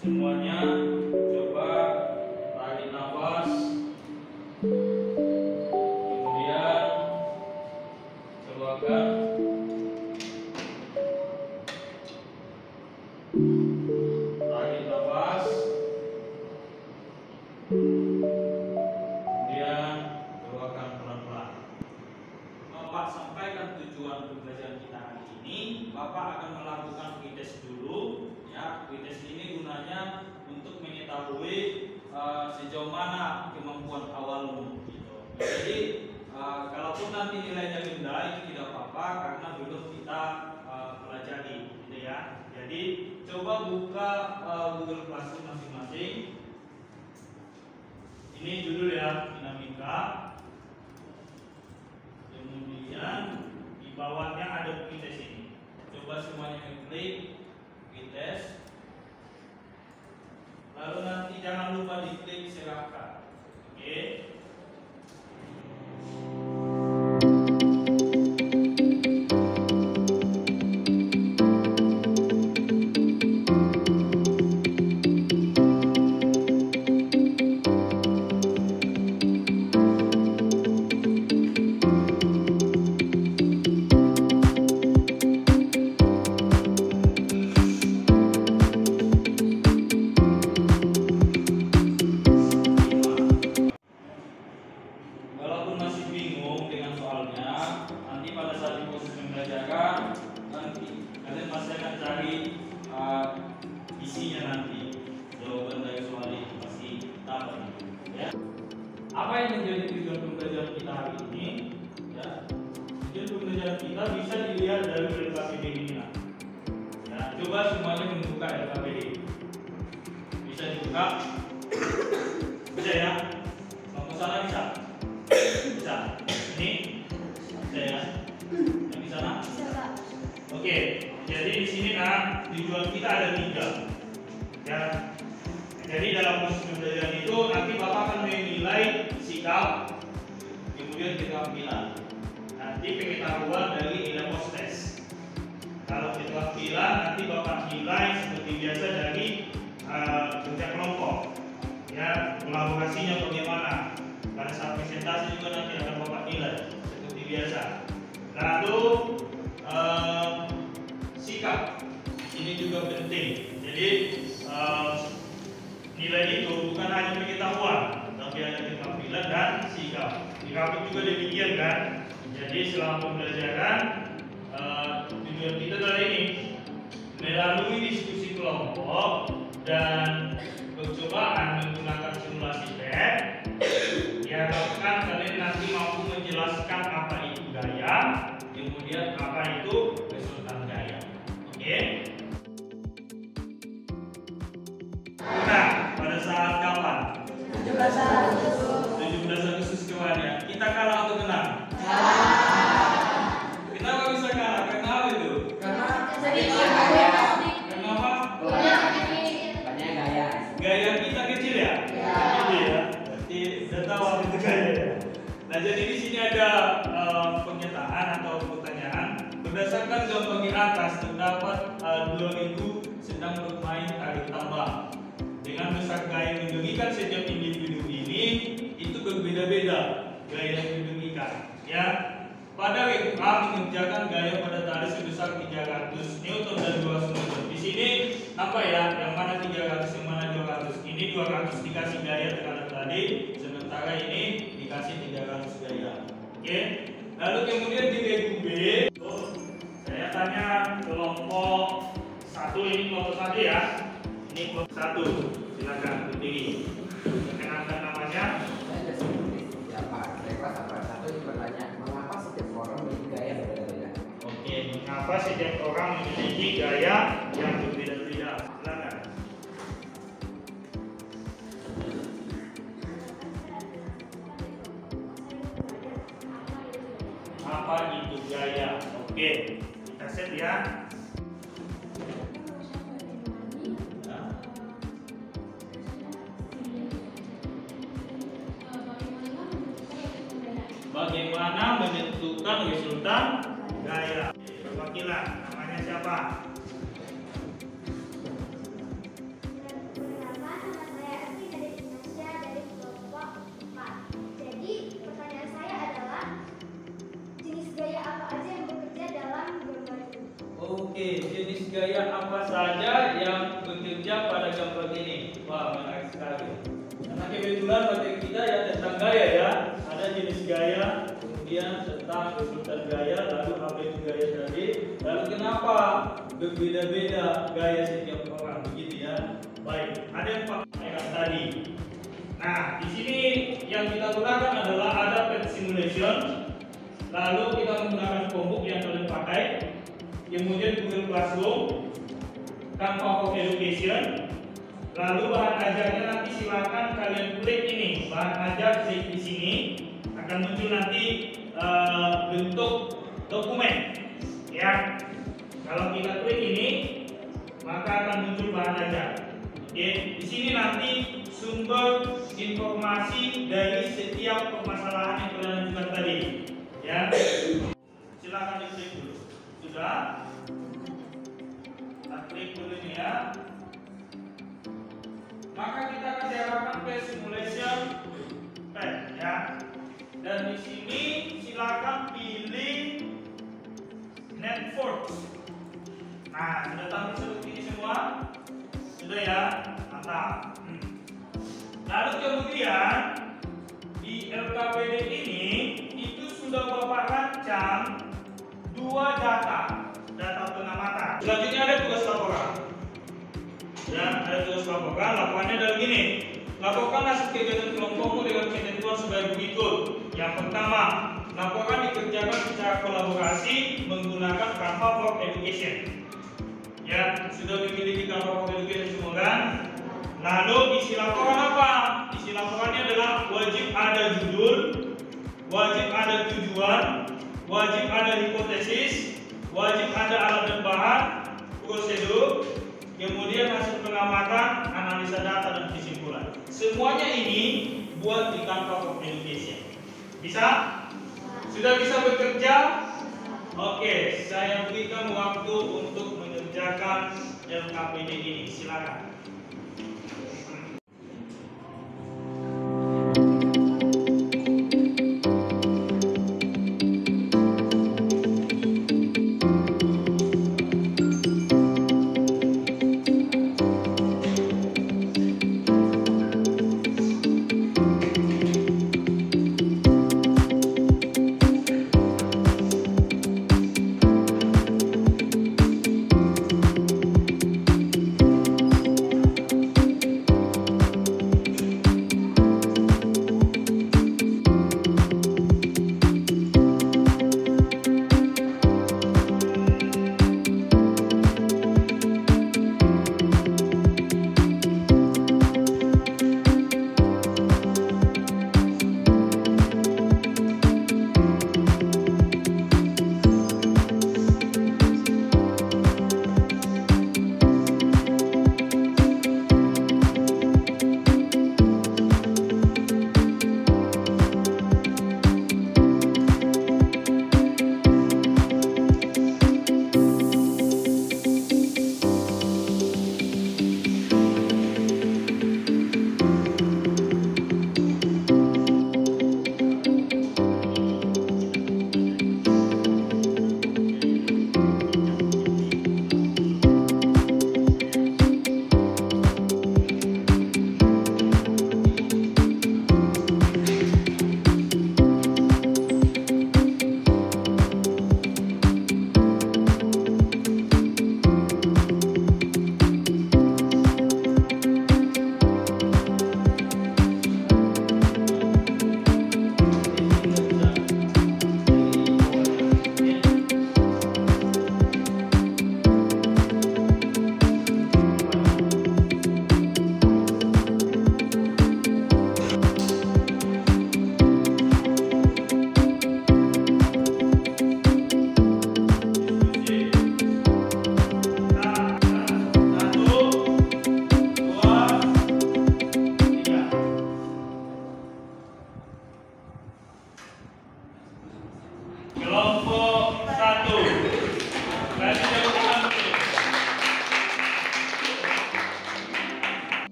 Semuanya coba tarik nafas, kemudian keluarkan. Tarik nafas, kemudian keluarkan pelan-pelan. Bapak sampaikan tujuan pembelajaran kita hari ini. Bapak akan melakukan quiz dulu. Ya, quiz ini gunanya untuk mengetahui sejauh mana kemampuan awalmu. Gitu. Jadi, kalaupun nanti nilainya rendah itu tidak apa-apa karena belum kita pelajari, gitu ya. Jadi, coba buka Google Classroom masing-masing. Ini judul ya, dinamika. Kemudian di bawahnya ada quiz ini. Coba semuanya klik quiz. Lalu nanti jangan lupa diklik serahkan. Oke. Apa yang menjadi tujuan pembelajaran kita hari ini? Ya, tujuan pembelajaran kita bisa dilihat dari LKPD ini. Ya, coba semuanya membuka LKPD. Bisa dibuka? Bisa ya? Mau ke sana bisa? Bisa. Ini bisa ya? Yang di sana? Bisa, Pak. Oke. Jadi di sini tujuan kita ada 3. Ya. Jadi dalam proses pembelajaran itu nanti Bapak akan menilai sikap, kemudian keterampilan. Nanti pengetahuan dari nilai post-test. Kalau keterampilan nanti Bapak nilai seperti biasa dari kerja kelompok. Ya, kolaborasinya bagaimana. Pada saat presentasi juga nanti akan Bapak nilai seperti biasa. Lalu sikap ini juga penting. Jadi nilai itu bukan hanya pengetahuan, tapi ada keterampilan dan sikap. Sikap juga demikian kan. Jadi selama pembelajaran tujuan kita adalah ini, melalui diskusi kelompok dan percobaan menggunakan simulasi PET, diharapkan kalian nanti mampu menjelaskan apa itu gaya, kemudian apa itu resultan gaya. Oke? Nah, pada saat kapan? 17 Agustus kemarin. Kita kalah atau menang? Kalah. Kenapa bisa kalah? Karena apa itu? Karena kenapa? Banyak gaya. Gaya kita kecil ya? Kecil ya. Berarti sudah tahu apa itu gaya ya. Nah, jadi di sini ada pernyataan atau pertanyaan. Berdasarkan gambar di atas terdapat 2000 sedang bermain tarik tambang. Dengan besar gaya yang didengkikan setiap individu ini itu berbeda-beda gaya yang didengkikan. Ya, pada WA mengerjakan gaya pada tali sebesar 300 Newton dan 200 Newton. Di sini apa ya? Yang mana 300, yang mana 200? Ini 200 dikasih gaya terhadap tadi, sementara ini dikasih 300 gaya. Oke. Lalu kemudian di regu B, saya tanya kelompok 1, ini kelompok 1 ya. Ini kelompok 1, silakan berdiri. Perkenalkan namanya. Ya Pak, dari kelas 1 ini bertanya, mengapa setiap orang memiliki gaya berbeda-beda? Oke, mengapa setiap orang memiliki gaya yang berbeda-beda? Silakan. Apa itu gaya? Oke, kita set ya. Bagaimana menentukan resultan gaya? Perwakilan, namanya siapa? Oke, jenis gaya apa saja yang bekerja pada gambar ini? Wah, menarik sekali. Karena kebetulan materi kita ya tentang gaya ya. Ada jenis gaya, kemudian tentang resultan gaya, lalu apa itu gaya tadi, lalu kenapa berbeda-beda gaya setiap orang, begitu ya. Baik, ada yang pakai tadi. Nah, di sini yang kita gunakan adalah ada pet simulation. Lalu kita menggunakan Chromebook yang kalian pakai, kemudian Google Classroom, Canva for Education. Lalu bahan ajarnya nanti silakan kalian klik ini, bahan ajar klik di sini akan muncul nanti bentuk dokumen. Ya, kalau kita klik ini maka akan muncul bahan ajar. Oke, di sini nanti sumber informasi dari setiap permasalahan yang kalian ajukan tadi. Ya, silakan diklik dulu. Sudah, kita klik dulu ini ya. Maka kita akan diarahkan ke simulation pad ya. Dan di sini silakan pilih network. Nah, sudah tampil seperti ini semua. Sudah ya, mantap. Lalu kemudian di LKPD ini itu sudah Bapak rancang 2 data pengamatan. Selanjutnya ada tugas laporan. Ya, ada tugas laporan. Laporannya adalah gini. Laporkan hasil kegiatan kelompokmu dengan ketentuan sebagai berikut. Yang pertama, laporan dikerjakan secara kolaborasi menggunakan Canva for Education. Ya, sudah memiliki Canva for Education semua kan? Lalu isi laporan apa? Isi laporannya adalah wajib ada judul, wajib ada tujuan, wajib ada hipotesis, wajib ada alat dan bahan, prosedur, kemudian hasil pengamatan, analisa data dan kesimpulan. Semuanya ini buat di Canva for Education. Bisa? Sudah bisa bekerja? Oke, saya berikan waktu untuk mengerjakan LKPD ini. Silakan.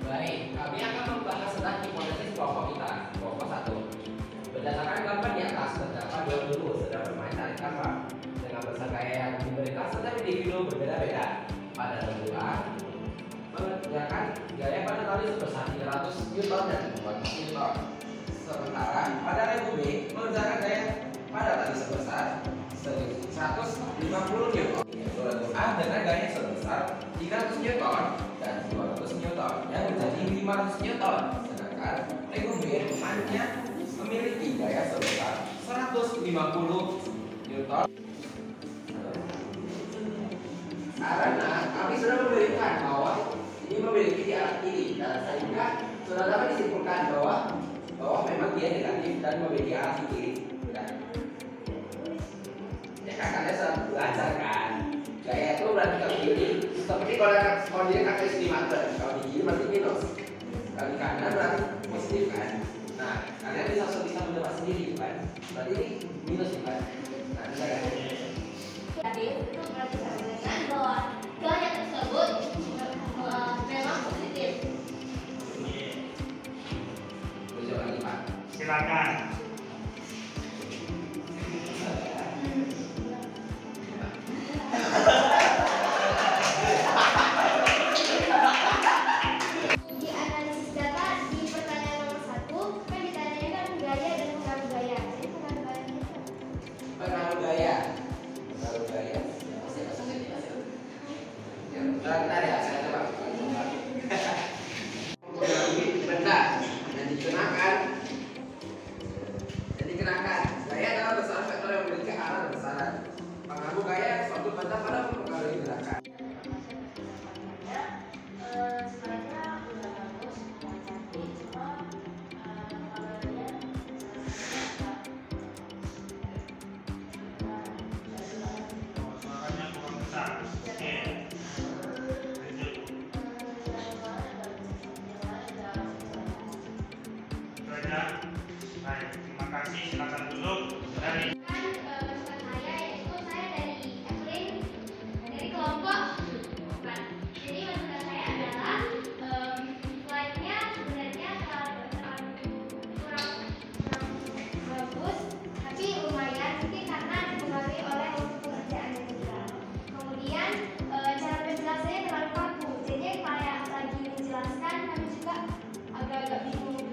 Baik, kami akan membahas tentang hipotesis kelompok kita. Kelompok 1. Berdasarkan gambar di atas, terdapat dua guru sedang bermain tarik tambang dengan besar gaya yang diberikan setiap individu berbeda-beda. Pada rembulan mengerjakan gaya pada tali sebesar 300 Newton dan 400 Newton. Sementara pada regu B mengerjakan gaya pada tali sebesar 150 Newton. Regu A dengan gaya sebesar 300 Newton dan 200 Newton yang menjadi 500 Newton. Sedangkan regu B hanya memiliki gaya sebesar 150 Newton. Karena kami sudah memberikan bahwa ini memiliki di arah kiri dan sehingga sudah dapat disimpulkan bahwa memang dia negatif dan memiliki arah kiri. Ya kan kalian sudah belajar kan? Gaya itu berarti ke kiri. Seperti kalau dia kata estimator, kalau di kiri berarti minus. Kalau di kanan berarti positif kan? Nah, kalian bisa mendapat sendiri kan? Berarti ini minus kan? Nah, bisa kan? Itu berarti sama dengan bahwa gaya tersebut memang positif. Tujuh lagi Pak. Silakan. Di analisis data di pertanyaan nomor 1 kan ditanyakan gaya dan pengaruh gaya. Jadi pengaruh gaya itu Pengaruh gaya. Bentar ya, saya coba. Benda yang dikenakan. Gaya adalah besaran vektor yang memiliki arah dan besaran. Pengaruh gaya suatu benda pada mempengaruhi gerakan. Suaranya kurang besar. Oke. Lanjut. Itu aja. Baik, terima kasih. Silakan duduk. Dari kan masukan saya yaitu saya dari Evelyn dari kelompok 4. Jadi masukan saya adalah slide-nya sebenarnya kurang bagus, tapi lumayan mungkin karena dipengaruhi oleh waktu pengerjaannya juga. Kemudian cara penjelasannya terlalu kaku, jadi kayak lagi menjelaskan kami juga agak-agak bingung.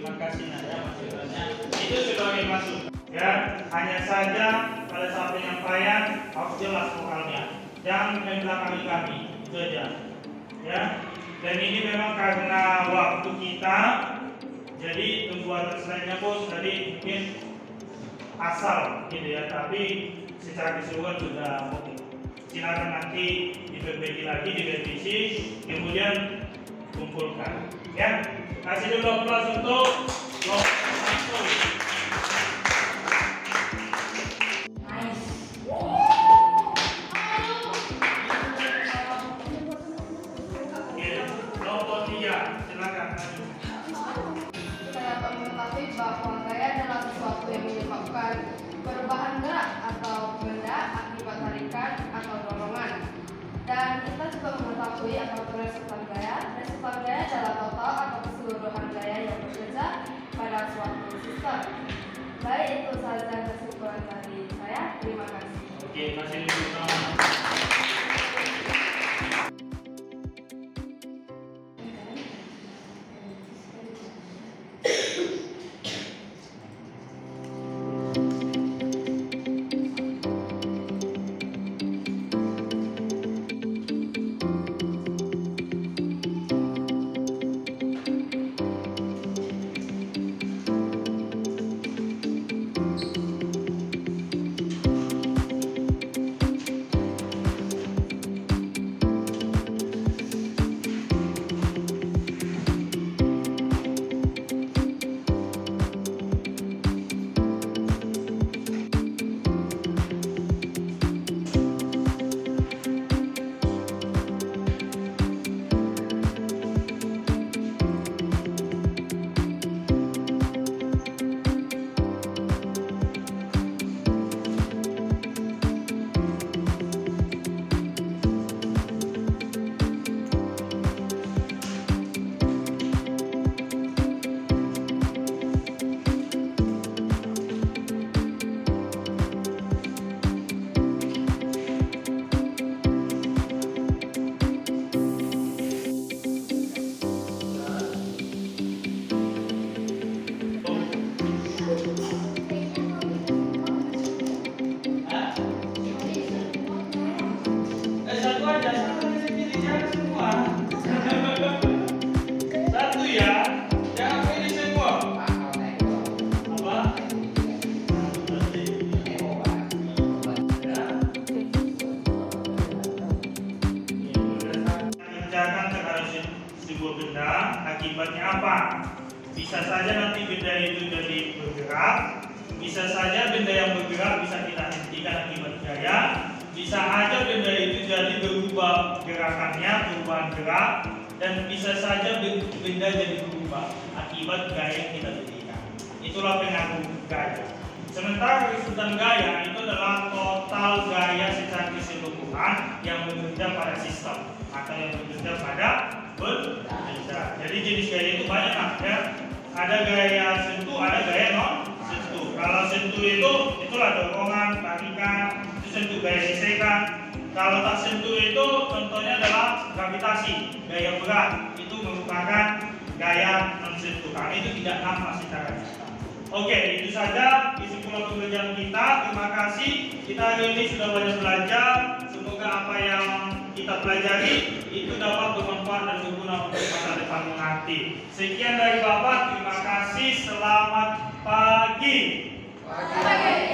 terima kasih Nada masukannya. Itu sebagai masuk. Ya, hanya saja pada saat penyampaian harus jelas vokalnya. Jangan membelakangi kami. Itu aja. Ya. Dan ini memang karena waktu kita. Jadi tunggu atas slide-nya bos. Tadi mungkin asal gitu ya, tapi secara keseluruhan sudah oke. Silakan nanti diperbaiki lagi, direvisi, kemudian kumpulkan. Ya, kasih dulu aplaus untuk kelompok 1. Oke, kelompok 3, silakan. Saya dapat mengetahui bahwa gaya adalah sesuatu yang menyebabkan perubahan gerak atau benda akibat tarikan atau dorongan. Dan kita juga mengetahui apa itu resultan gaya. Resultan gaya adalah total atau keseluruhan gaya yang bekerja pada suatu sistem. Baik, itu saja kesimpulan dari saya. Terima kasih. Oke, kasih dulu. mengerjakan terhadap sebuah benda, akibatnya apa? Bisa saja nanti benda itu jadi bergerak, bisa saja benda yang bergerak bisa kita hentikan akibat gaya, bisa aja benda itu jadi berubah gerakannya, perubahan gerak, dan bisa saja benda jadi berubah akibat gaya yang kita berikan. Itulah pengaruh gaya. Sementara resultan gaya itu adalah total gaya secara keseluruhan yang bekerja pada sistem atau yang bekerja pada benda. Jadi jenis gaya itu banyak ya. Ada gaya sentuh, ada gaya non sentuh. Kalau sentuh itu itulah dorongan, tarikan, itu sentuh gaya gesekan. Kalau tak sentuh itu contohnya adalah gravitasi, gaya berat. Itu merupakan gaya non sentuh. Karena itu tidak nampak secara nyata. Oke, itu saja kesimpulan pembelajaran kita. Terima kasih. Kita hari ini sudah banyak belajar. Semoga apa yang kita pelajari itu dapat bermanfaat dan berguna untuk masa depan nanti. Sekian dari Bapak. Terima kasih. Selamat pagi. Pagi.